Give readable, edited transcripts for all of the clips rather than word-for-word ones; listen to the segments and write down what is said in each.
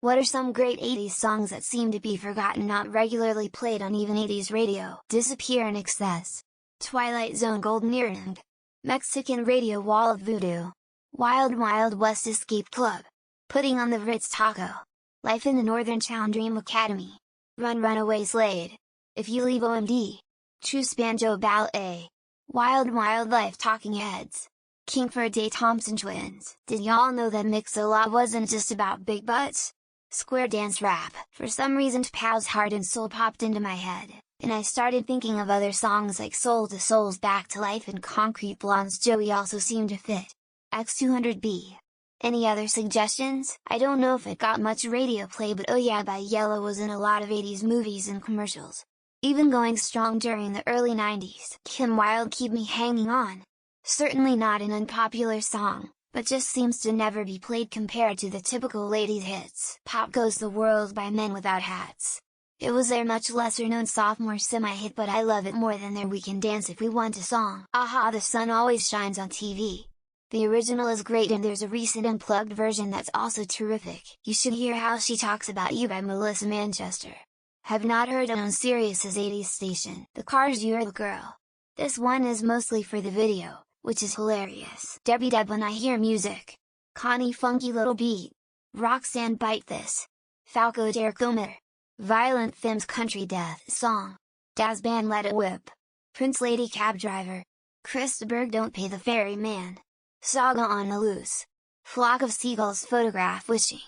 What are some great 80s songs that seem to be forgotten, not regularly played on even 80s radio? Disappear in Excess, Twilight Zone, Golden Earring, Mexican Radio, Wall of Voodoo, Wild Wild West, Escape Club, Putting on the Ritz, Taco, Life in the Northern Town, Dream Academy, Run Runaway Slade, If You Leave, OMD, Truce, Banjo Ballet, Wild Wild Life, Talking Heads, King for a Day, Thompson Twins. Did y'all know that Mix-a-Lot wasn't just about big butts? Square Dance Rap. For some reason T'Pau's Heart and Soul popped into my head, and I started thinking of other songs like Soul to Soul's Back to Life and Concrete Blonde's Joey also seemed to fit. X200B. Any other suggestions? I don't know if it got much radio play, but Oh Yeah by Yellow was in a lot of 80s movies and commercials. Even going strong during the early 90s. Kim Wilde, Keep Me Hanging On. Certainly not an unpopular song, but just seems to never be played compared to the typical ladies' hits. Pop Goes the World by Men Without Hats. It was their much lesser known sophomore semi-hit, but I love it more than their We Can Dance If We Want a song. Aha, The Sun Always Shines on TV. The original is great, and there's a recent unplugged version that's also terrific. You should hear How She Talks About You by Melissa Manchester. Have not heard it on Sirius's 80s station. The Cars, You're the Girl. This one is mostly for the video, which is hilarious. Debbie Deb, When I Hear Music. Connie, Funky Little Beat. Roxanne, Bite This. Falco, Der Kummer. Violent Femmes, Country Death Song. Daz Band, Let It Whip. Prince, Lady Cab Driver. Chris de Burgh, Don't Pay the Ferryman. Saga, On the Loose. Flock of Seagulls, Photograph Wishing.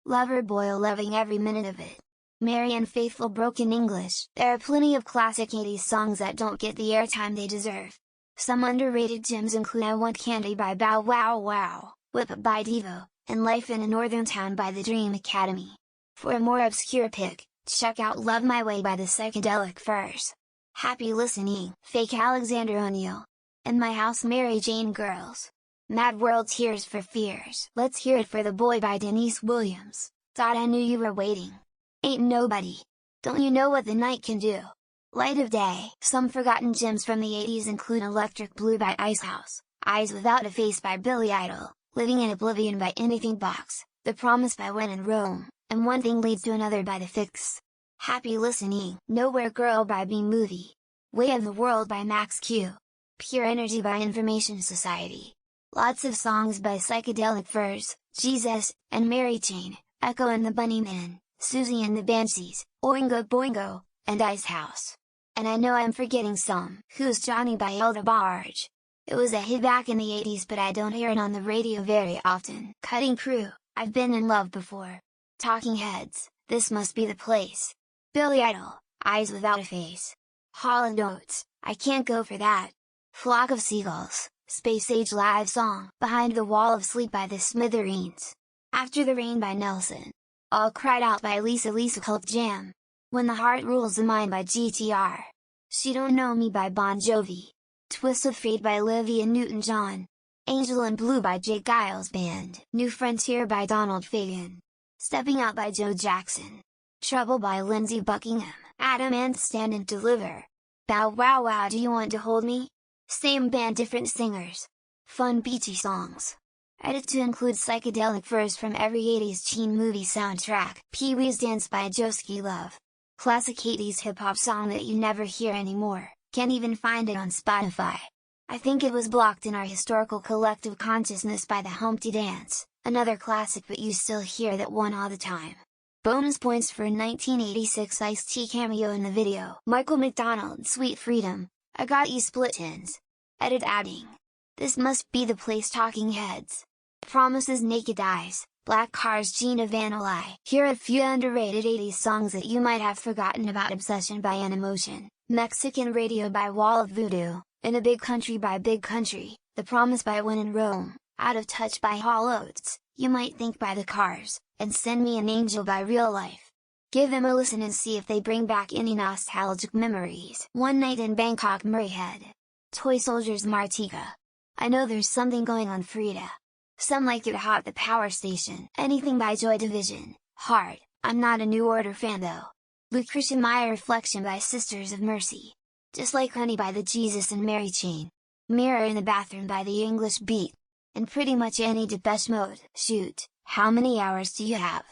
Lover Boy, Loving Every Minute of It. Mary and Faithful, Broken English. There are plenty of classic 80s songs that don't get the airtime they deserve. Some underrated gems include I Want Candy by Bow Wow Wow, Whip It by Devo, and Life in a Northern Town by the Dream Academy. For a more obscure pick, check out Love My Way by the Psychedelic Furs. Happy listening. Fake Alexander O'Neal. In My House, Mary Jane Girls. Mad World, Tears for Fears. Let's Hear It for the Boy by Denise Williams. Thought I Knew You Were Waiting. Ain't Nobody. Don't You Know What the Night Can Do? Light of Day. Some forgotten gems from the 80s include Electric Blue by Icehouse, Eyes Without a Face by Billy Idol, Living in Oblivion by Anything Box, The Promise by When in Rome, and One Thing Leads to Another by The Fix. Happy listening. Nowhere Girl by B Movie. Way of the World by Max Q. Pure Energy by Information Society. Lots of songs by Psychedelic Furs, Jesus, and Mary Jane, Echo and the Bunnymen, Susie and the Banshees, Oingo Boingo, and Icehouse. And I know I'm forgetting some. Who's Johnny by Elda Barge. It was a hit back in the 80s, but I don't hear it on the radio very often. Cutting Crew, I've Been in Love Before. Talking Heads, This Must Be the Place. Billy Idol, Eyes Without a Face. Hall & Oates, I Can't Go for That. Flock of Seagulls, Space Age Live Song. Behind the Wall of Sleep by the Smithereens. After the Rain by Nelson. All Cried Out by Lisa Cult Jam. When the Heart Rules the Mind by GTR. She Don't Know Me by Bon Jovi. Twist of Fate by Olivia Newton-John. Angel in Blue by Jake Giles Band. New Frontier by Donald Fagen. Stepping Out by Joe Jackson. Trouble by Lindsey Buckingham. Adam Ant, Stand and Deliver. Bow Wow Wow, Do You Want to Hold Me? Same band, different singers. Fun beachy songs. Edit to include Psychedelic Furs from every 80s teen movie soundtrack. Pee-wee's Dance by Joski Love. Classic 80s hip-hop song that you never hear anymore, can't even find it on Spotify. I think it was blocked in our historical collective consciousness by the Humpty Dance, another classic, but you still hear that one all the time. Bonus points for 1986 Ice-T cameo in the video. Michael McDonald, Sweet Freedom, I Got You, Split Ends. Edit adding. This Must Be the Place, Talking Heads. Promises, Naked Eyes, Black Cars, Gina Vanillai. Here are a few underrated 80s songs that you might have forgotten about. Obsession by Animotion, Mexican Radio by Wall of Voodoo, In a Big Country by Big Country, The Promise by When in Rome, Out of Touch by Hall Oates, You Might Think by The Cars, and Send Me an Angel by Real Life. Give them a listen and see if they bring back any nostalgic memories. One Night in Bangkok, Murrayhead. Toy Soldiers, Martika. I Know There's Something Going on, Frida. Some Like It Hot, The Power Station. Anything by Joy Division, Hard, I'm not a New Order fan though. Lucretia Meyer, Reflection by Sisters of Mercy. Just Like Honey by the Jesus and Mary Chain. Mirror in the Bathroom by the English Beat. And pretty much any Depeche Mode. Shoot, how many hours do you have?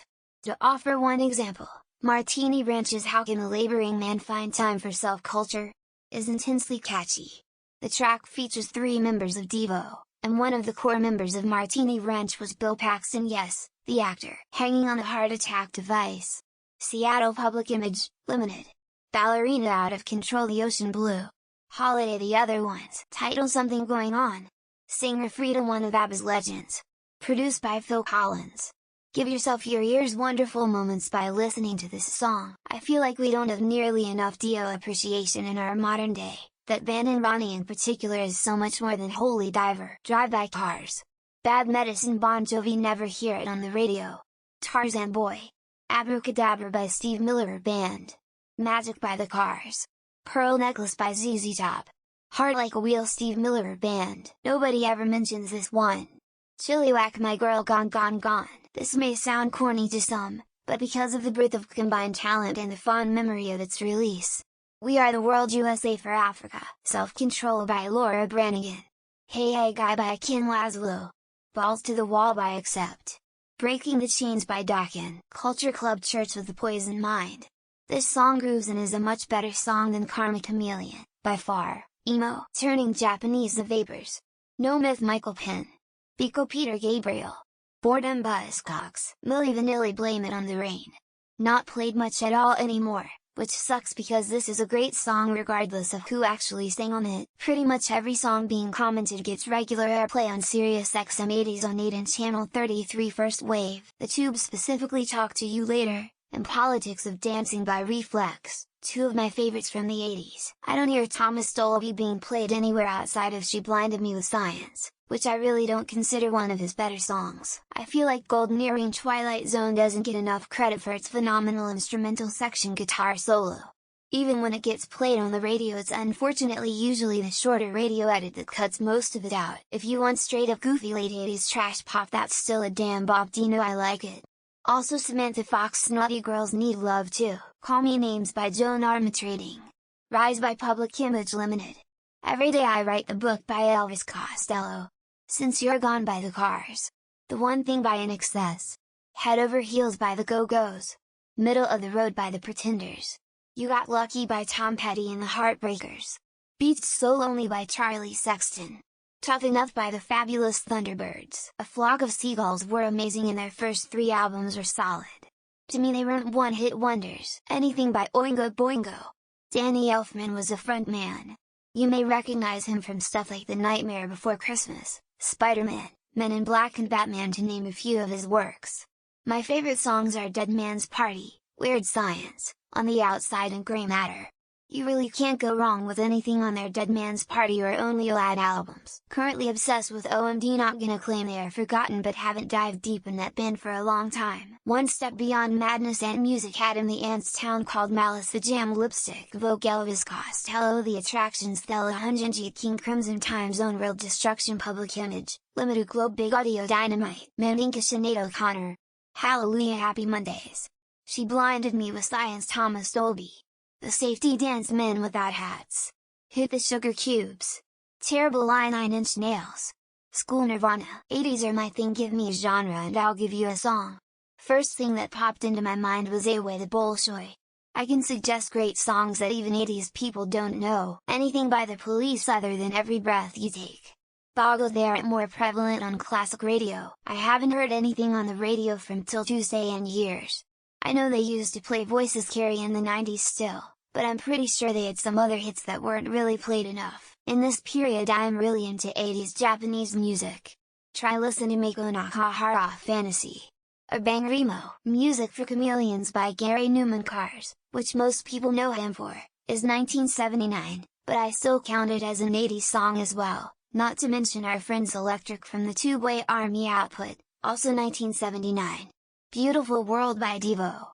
To offer one example, Martini Ranch's "How Can a Laboring Man Find Time for Self-Culture?" is intensely catchy. The track features 3 members of Devo, and one of the core members of Martini Ranch was Bill Paxton, yes, the actor, hanging on a heart attack device. Seattle Public Image, Limited. Ballerina Out of Control, The Ocean Blue. Holiday, the other ones. Title Something Going On. Singer Frida, one of ABBA's legends. Produced by Phil Collins. Give yourself your ears wonderful moments by listening to this song. I feel like we don't have nearly enough Dio appreciation in our modern day. That band, and Ronnie in particular, is so much more than Holy Diver. Drive-By Cars. Bad Medicine, Bon Jovi, never hear it on the radio. Tarzan Boy. Abracadabra by Steve Miller Band. Magic by The Cars. Pearl Necklace by ZZ Top. Heart Like a Wheel, Steve Miller Band. Nobody ever mentions this one. Chilliwack, My Girl Gone Gone Gone. This may sound corny to some, but because of the breadth of combined talent and the fond memory of its release. We Are the World, USA for Africa. Self-Control by Laura Branigan. Hey Hey Guy by Ken Laszlo. Balls to the Wall by Accept. Breaking the Chains by Dokken. Culture Club, Church of the Poison Mind. This song grooves and is a much better song than Karma Chameleon, by far. Emo, Turning Japanese, The Vapors. No Myth, Michael Penn. Biko, Peter Gabriel. Boredom, Buzzcocks. Milli Vanilli, Blame It on the Rain. Not played much at all anymore, which sucks because this is a great song regardless of who actually sang on it. Pretty much every song being commented gets regular airplay on Sirius XM 80s on 8 and Channel 33 First Wave. The Tube, specifically Talk to You Later, and Politics of Dancing by Reflex, 2 of my favorites from the 80s. I don't hear Thomas Dolby being played anywhere outside of She Blinded Me with Science, which I really don't consider one of his better songs. I feel like Golden Earring, Twilight Zone doesn't get enough credit for its phenomenal instrumental section guitar solo. Even when it gets played on the radio, it's unfortunately usually the shorter radio edit that cuts most of it out. If you want straight up goofy late 80s trash pop, that's still a damn Bob Dino, I like it. Also Samantha Fox, Naughty Girls Need Love Too. Call Me Names by Joan Armatrading. Rise by Public Image Limited. Every Day I Write the Book by Elvis Costello. Since You're Gone by The Cars. The One Thing by INXS. Head Over Heels by The Go-Go's. Middle of the Road by The Pretenders. You Got Lucky by Tom Petty and the Heartbreakers. Beats So Lonely by Charlie Sexton. Tough Enough by the Fabulous Thunderbirds. A Flock of Seagulls were amazing and their first 3 albums are solid. To me they weren't one-hit wonders. Anything by Oingo Boingo. Danny Elfman was a front man. You may recognize him from stuff like The Nightmare Before Christmas, Spider-Man, Men in Black and Batman, to name a few of his works. My favorite songs are Dead Man's Party, Weird Science, On the Outside and Grey Matter. You really can't go wrong with anything on their Dead Man's Party or Only Lad albums. Currently obsessed with OMD, not gonna claim they are forgotten but haven't dived deep in that band for a long time. One Step Beyond Madness, Ant Music, Adam the Ants, Town Called Malice, The Jam, Lipstick, Vogue, Elvis Costello, The Attractions, Thella Hunjinji, King Crimson, Time Zone, Real Destruction, Public Image, Limited Globe, Big Audio, Dynamite, Mandinka, Sinead O'Connor. Hallelujah, Happy Mondays. She Blinded Me with Science, Thomas Dolby. The Safety Dance, Men Without Hats. Hit the Sugar Cubes. Terrible Lie, 9 Inch Nails. School, Nirvana. 80s are my thing, give me a genre and I'll give you a song. First thing that popped into my mind was Away the Bolshoi. I can suggest great songs that even 80s people don't know. Anything by The Police other than Every Breath You Take. Boggle, they aren't more prevalent on classic radio. I haven't heard anything on the radio from Till Tuesday in years. I know they used to play Voices Carry in the 90s still, but I'm pretty sure they had some other hits that weren't really played enough. In this period I am really into 80s Japanese music. Try Listen to Mako Nakahara Fantasy. Or Bang Remo. Music for Chameleons by Gary Newman. Cars, which most people know him for, is 1979, but I still count it as an 80s song as well, not to mention Our Friends Electric from the Tubeway Army Output, also 1979. Beautiful World by Devo.